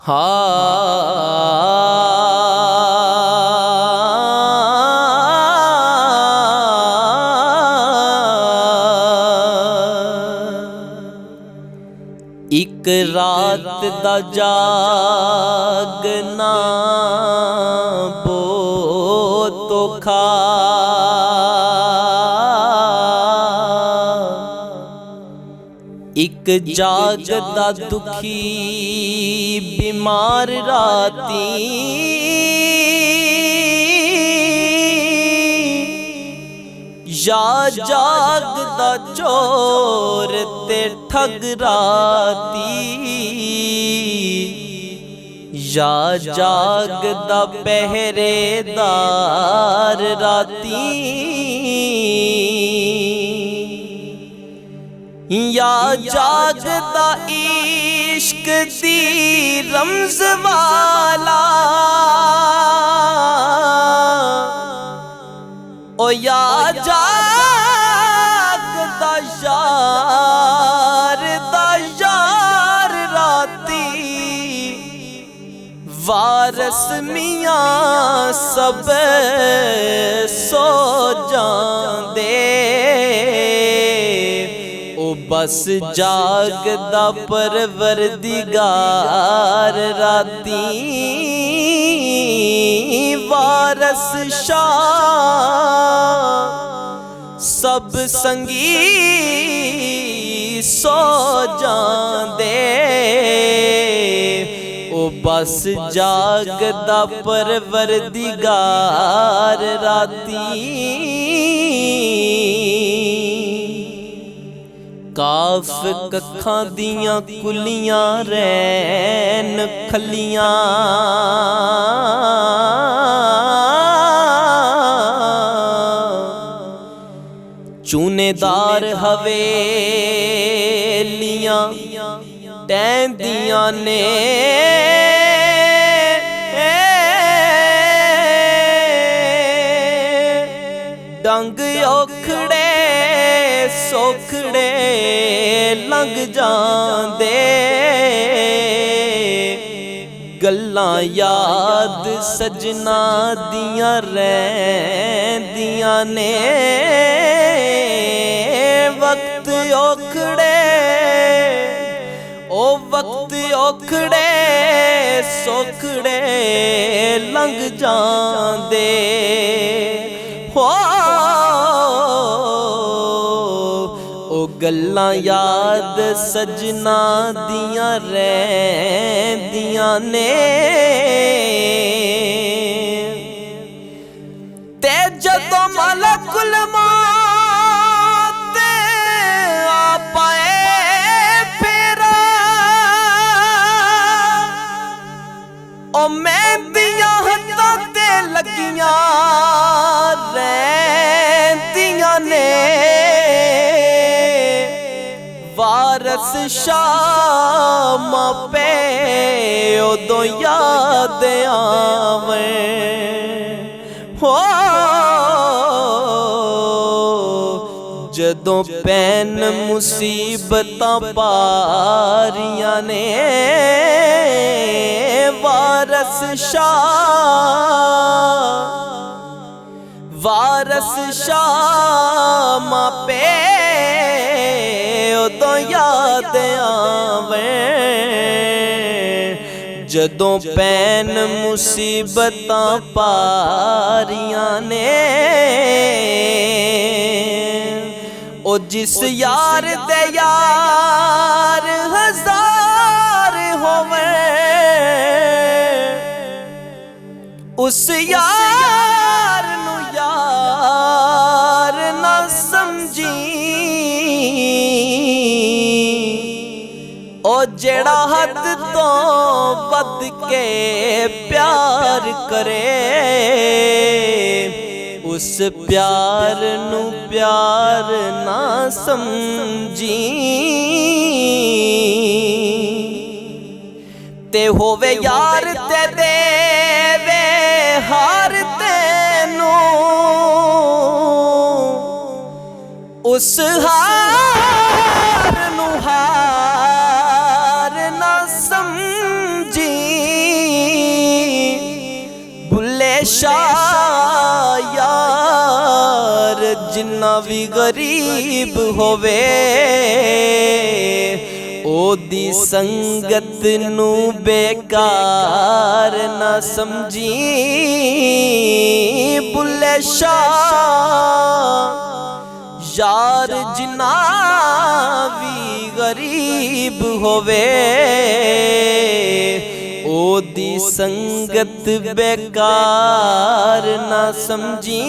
एक रात दा जागना बहुत औखा, एक जागदा दुखी बीमार राती, या जागदा चोर ते ठग राती, या जागदा पहरेदार राती, या जागदा इश्क दी रमज वाला, ओ या जागदा यार राती, वारस मियां सब सो जांदे, ओ बस जागदा परवरदिगार राती, वारस शाह सब संगी सो जांदे, ओ बस जागदा परवरदिगार राती। काफ कखां दियां कुलियां रैन खलियां, चूनेदार हवेलियां टहंदियां ने, डंग औखड़े सोखड़े लंघ जांदे, गल्लां याद सजना दियां रैंदियां ने, वक्त औखड़े ओ वक्त औखड़े सोखड़े लंघ जांदे, हो ओ गल्लां याद सजना दियां रैंदियां ने, ते जदों मलकुल मौत आ पाए फेरा, ओ मेहंदियां हत्थां ते लगियां रैंदियां ने, वारस शाह मापे उदों याद आवें, हो जदों पैन मुसीबतां पारियां ने, वारस शाह मापे उदों याद आवें, जदों पैन मुसीबतां पारियां ने, ओ जिस यार दे यार हजार होवे, उस यार नू यार ना समझी, ओ जेड़ा हद तो वध के प्यार करे, उस प्यार नू प्यार ना समझी, ते होवे यार ते देवे हार तेनू, उस हार नू हार ना समझी, शाह यार जिन्ना भी गरीब होवे ओदी संगत नू बेकार ना समझी। बुल्ले शाह यार जिन्ना भी गरीब होवे ओदी संगत बेकार ना समझी।